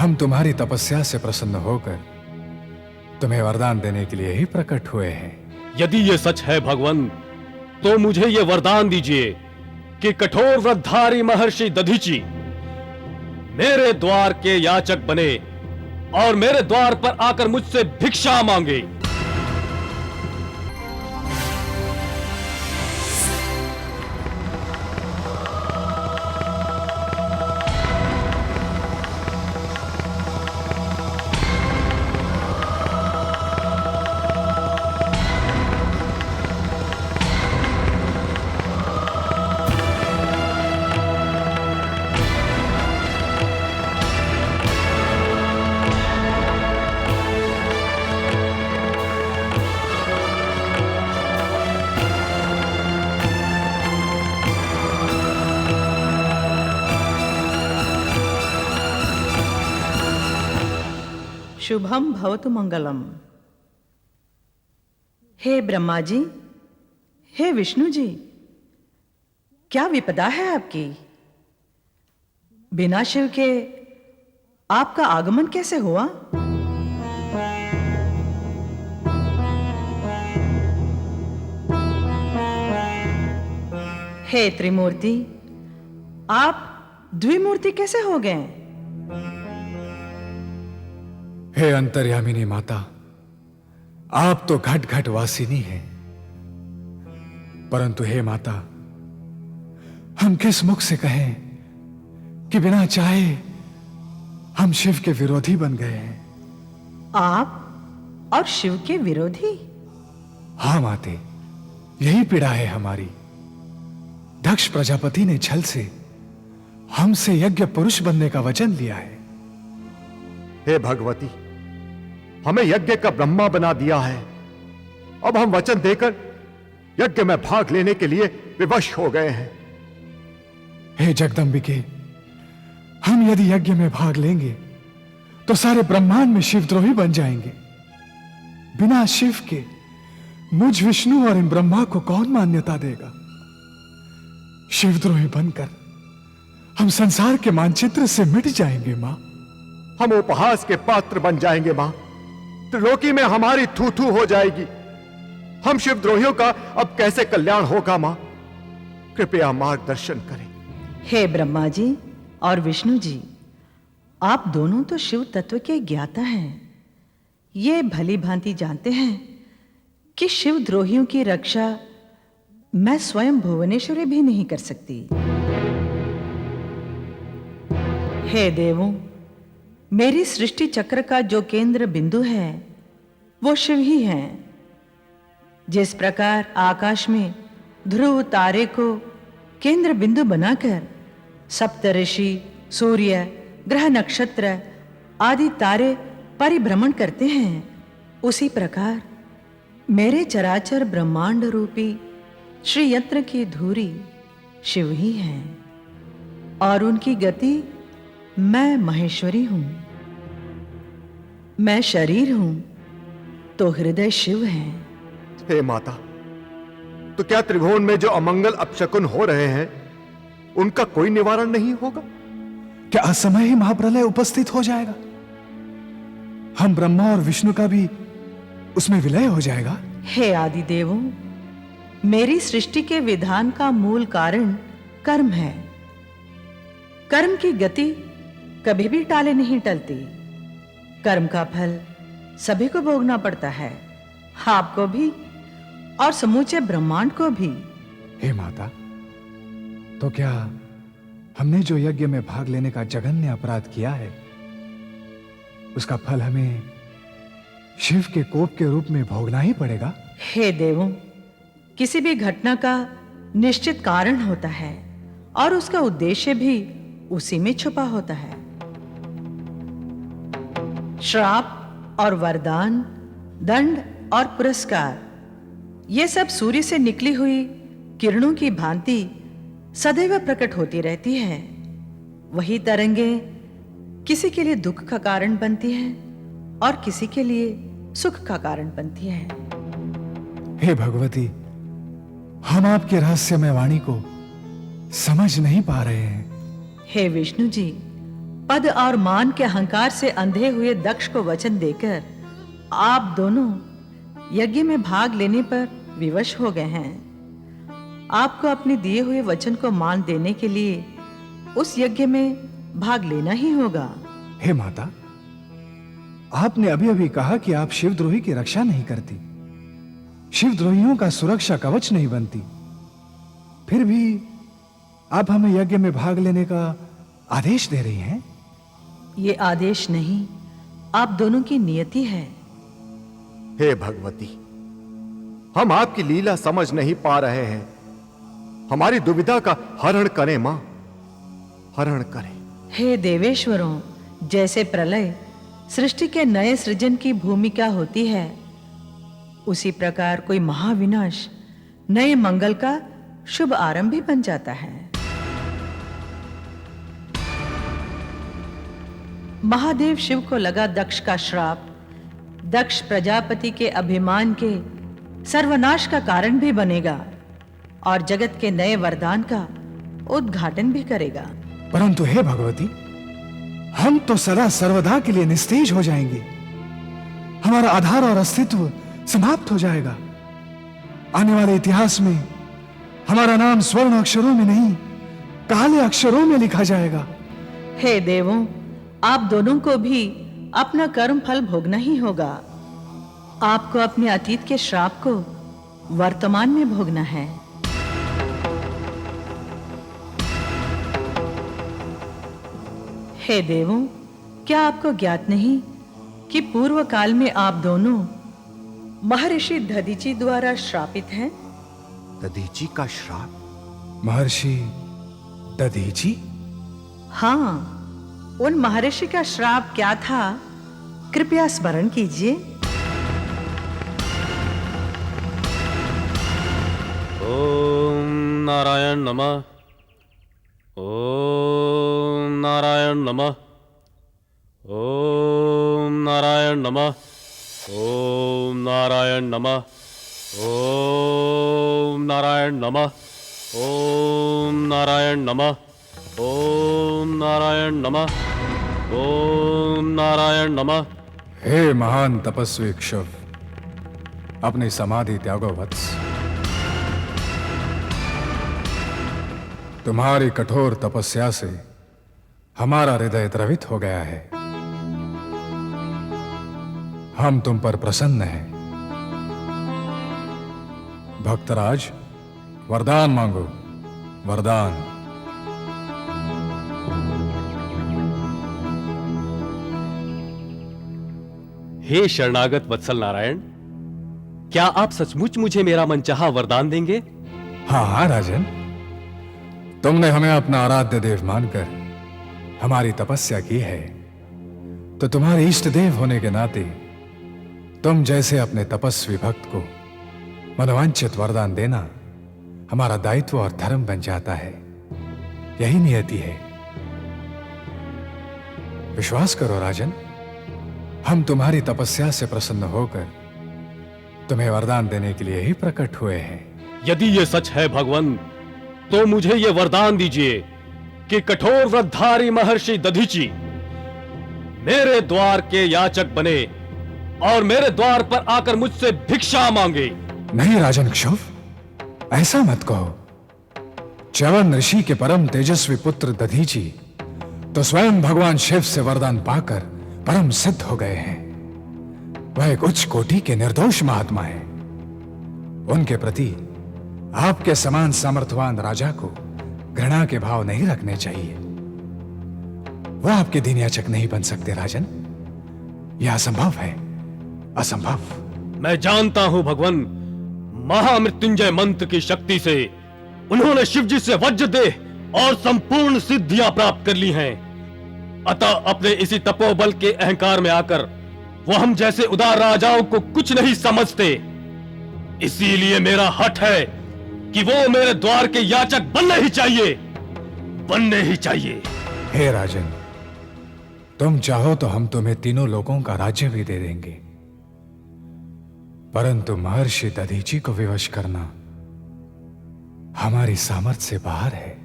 हम तुम्हारी तपस्या से प्रसन्न होकर तुम्हें वरदान देने के लिए ही प्रकट हुए हैं। यदि ये सच है भगवान, तो मुझे ये वरदान दीजिए कि कठोर व्रतधारी महर्षि दधीचि मेरे द्वार के याचक बने और मेरे द्वार पर आकर मुझसे भिक्षा मांगे। शुभम भवतु मंगलम। हे ब्रह्मा जी, हे विष्णु जी, क्या विपदा है आपकी? बिना शिव के आपका आगमन कैसे हुआ? हे त्रिमूर्ति, आप द्विमूर्ति कैसे हो गए? हे अंतर्यामिनी माता, आप तो घट घट वासिनी हैं, परंतु हे माता, हम किस मुख से कहें कि बिना चाहे हम शिव के विरोधी बन गए हैं। आप और शिव के विरोधी? हाँ माते, यही पीड़ा है हमारी। दक्ष प्रजापति ने छल से हमसे यज्ञ पुरुष बनने का वचन लिया है। हे भगवती, हमें यज्ञ का ब्रह्मा बना दिया है। अब हम वचन देकर यज्ञ में भाग लेने के लिए विवश हो गए हैं। हे जगदंबिके, हम यदि यज्ञ में भाग लेंगे तो सारे ब्रह्मांड में शिवद्रोही बन जाएंगे। बिना शिव के मुझ विष्णु और इन ब्रह्मा को कौन मान्यता देगा? शिवद्रोही बनकर हम संसार के मानचित्र से मिट जाएंगे मां। हम उपहास के पात्र बन जाएंगे मां। त्रिलोकी में हमारी थू थू हो जाएगी। हम शिवद्रोहियों का अब कैसे कल्याण होगा मां? कृपया मार्गदर्शन करें। हे ब्रह्मा जी और विष्णु जी, आप दोनों तो शिव तत्व के ज्ञाता हैं। ये भली भांति जानते हैं कि शिवद्रोहियों की रक्षा मैं स्वयं भुवनेश्वरी भी नहीं कर सकती। हे देवों, मेरी सृष्टि चक्र का जो केंद्र बिंदु है वो शिव ही है। जिस प्रकार आकाश में ध्रुव तारे को केंद्र बिंदु बनाकर सप्तऋषि, सूर्य, ग्रह, नक्षत्र आदि तारे परिभ्रमण करते हैं, उसी प्रकार मेरे चराचर ब्रह्मांड रूपी श्री यंत्र की धुरी शिव ही है और उनकी गति मैं महेश्वरी हूं। मैं शरीर हूं तो हृदय शिव है। हे माता, तो क्या त्रिभुवन में जो अमंगल अपशकुन हो रहे हैं उनका कोई निवारण नहीं होगा? क्या असमय ही महाप्रलय उपस्थित हो जाएगा? हम ब्रह्मा और विष्णु का भी उसमें विलय हो जाएगा? हे आदि देवों, मेरी सृष्टि के विधान का मूल कारण कर्म है। कर्म की गति कभी भी टाले नहीं टलती। कर्म का फल सभी को भोगना पड़ता है, आपको भी और समूचे ब्रह्मांड को भी। हे माता, तो क्या हमने जो यज्ञ में भाग लेने का जघन्य अपराध किया है उसका फल हमें शिव के कोप के रूप में भोगना ही पड़ेगा? हे देवों, किसी भी घटना का निश्चित कारण होता है और उसका उद्देश्य भी उसी में छुपा होता है। श्राप और वरदान, दंड और पुरस्कार, ये सब सूर्य से निकली हुई किरणों की भांति सदैव प्रकट होती रहती है। वही तरंगें किसी के लिए दुख का कारण बनती हैं और किसी के लिए सुख का कारण बनती है। हे भगवती, हम आपके रहस्यमय वाणी को समझ नहीं पा रहे हैं। हे विष्णु जी, पद और मान के अहंकार से अंधे हुए दक्ष को वचन देकर आप दोनों यज्ञ में भाग लेने पर विवश हो गए हैं। आपको अपने दिए हुए वचन को मान देने के लिए उस यज्ञ में भाग लेना ही होगा। हे माता, आपने अभी अभी कहा कि आप शिवद्रोही की रक्षा नहीं करती, शिवद्रोहियों का सुरक्षा कवच नहीं बनती, फिर भी आप हमें यज्ञ में भाग लेने का आदेश दे रही हैं? ये आदेश नहीं, आप दोनों की नियति है। हे भगवती, हम आपकी लीला समझ नहीं पा रहे हैं। हमारी दुविधा का हरण करें मां, हरण करें। हे देवेश्वरों, जैसे प्रलय सृष्टि के नए सृजन की भूमिका होती है, उसी प्रकार कोई महाविनाश नए मंगल का शुभ आरंभ भी बन जाता है। महादेव शिव को लगा दक्ष का श्राप दक्ष प्रजापति के अभिमान के सर्वनाश का कारण भी बनेगा और जगत के नए वरदान का उद्घाटन भी करेगा। परंतु हे भगवती, हम तो सदा सर्वदा के लिए निस्तेज हो जाएंगे, हमारा आधार और अस्तित्व समाप्त हो जाएगा। आने वाले इतिहास में हमारा नाम स्वर्ण अक्षरों में नहीं, काले अक्षरों में लिखा जाएगा। हे देवों, आप दोनों को भी अपना कर्म फल भोगना ही होगा। आपको अपने अतीत के श्राप को वर्तमान में भोगना है। हे देवों, क्या आपको ज्ञात नहीं कि पूर्व काल में आप दोनों महर्षि दधीचि द्वारा श्रापित हैं? दधीचि का श्राप? महर्षि दधीचि? हाँ, उन महर्षि का श्राप क्या था, कृपया स्मरण कीजिए। ओम नारायण नमः। ओम नारायण नमः। ओम नारायण नमः। ओम नारायण नमः। ओम नारायण नमः। ओम नारायण नमः। ओम नारायण नमः। ओम नारायण नमः। हे महान तपस्वी क्षव, अपनी समाधि त्यागो वत्स। तुम्हारी कठोर तपस्या से हमारा हृदय द्रवित हो गया है। हम तुम पर प्रसन्न हैं। भक्तराज, वरदान मांगो, वरदान। हे शरणागत वत्सल नारायण, क्या आप सचमुच मुझे मेरा मनचाहा वरदान देंगे? हाँ हाँ राजन, तुमने हमें अपना आराध्य देव मानकर हमारी तपस्या की है, तो तुम्हारे इष्ट देव होने के नाते तुम जैसे अपने तपस्वी भक्त को मनोवांछित वरदान देना हमारा दायित्व और धर्म बन जाता है। यही नियति है। विश्वास करो राजन, हम तुम्हारी तपस्या से प्रसन्न होकर तुम्हें वरदान देने के लिए ही प्रकट हुए हैं। यदि ये सच है भगवान, तो मुझे ये वरदान दीजिए कि कठोर व्रतधारी महर्षि दधीचि मेरे द्वार के याचक बने और मेरे द्वार पर आकर मुझसे भिक्षा मांगे। नहीं राजन क्षुभ, ऐसा मत कहो। च्यवन ऋषि के परम तेजस्वी पुत्र दधीचि तो स्वयं भगवान शिव से वरदान पाकर परम सिद्ध हो गए हैं। वह एक उच्च कोटि के निर्दोष महात्मा है। उनके प्रति आपके समान सामर्थ्यवान राजा को घृणा के भाव नहीं रखने चाहिए। वह आपके दीन याचक नहीं बन सकते राजन, यह असंभव है, असंभव। मैं जानता हूं भगवान, महामृत्युंजय मंत्र की शक्ति से उन्होंने शिवजी से वज्र देह और संपूर्ण सिद्धियां प्राप्त कर ली हैं। अतः अपने इसी तपोबल के अहंकार में आकर वो हम जैसे उदार राजाओं को कुछ नहीं समझते। इसीलिए मेरा हठ है कि वो मेरे द्वार के याचक बनने ही चाहिए, बनने ही चाहिए। हे राजन, तुम चाहो तो हम तुम्हें तीनों लोकों का राज्य भी दे देंगे, परंतु महर्षि दधीचि को विवश करना हमारी सामर्थ्य से बाहर है।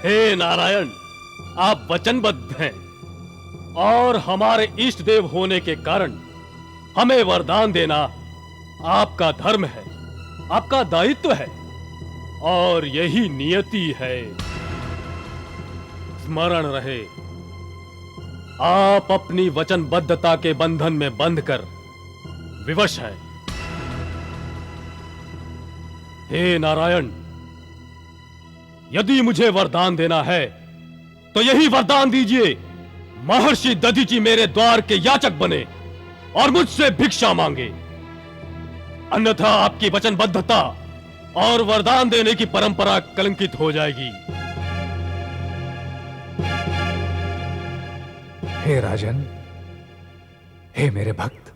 हे नारायण, आप वचनबद्ध हैं और हमारे इष्ट देव होने के कारण हमें वरदान देना आपका धर्म है, आपका दायित्व है और यही नियति है। स्मरण रहे, आप अपनी वचनबद्धता के बंधन में बंधकर विवश हैं। हे नारायण, यदि मुझे वरदान देना है तो यही वरदान दीजिए, महर्षि दधीचि मेरे द्वार के याचक बने और मुझसे भिक्षा मांगे। अन्यथा आपकी वचनबद्धता और वरदान देने की परंपरा कलंकित हो जाएगी। हे राजन, हे मेरे भक्त,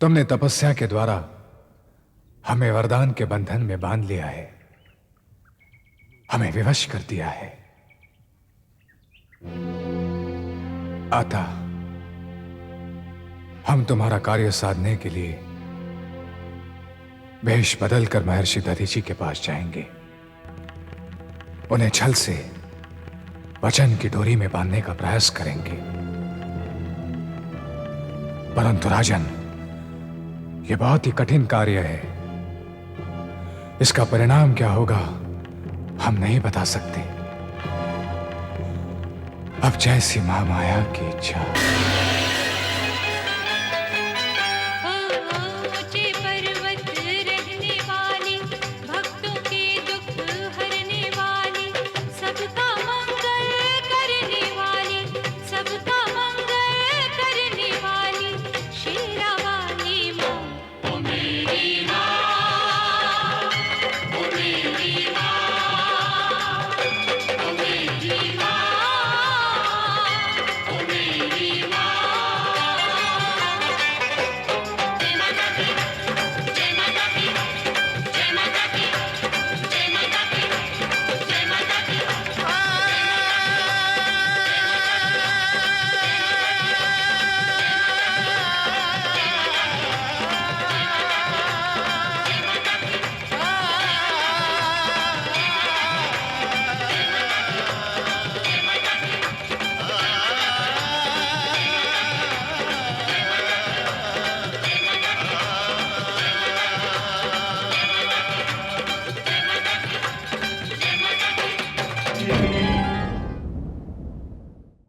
तुमने तपस्या के द्वारा हमें वरदान के बंधन में बांध लिया है, हमें विवश कर दिया है। अतः हम तुम्हारा कार्य साधने के लिए वेश बदलकर महर्षि दधीचि के पास जाएंगे, उन्हें छल से वचन की डोरी में बांधने का प्रयास करेंगे। परंतु राजन, यह बहुत ही कठिन कार्य है, इसका परिणाम क्या होगा हम नहीं बता सकते। अब जैसी महामाया की इच्छा।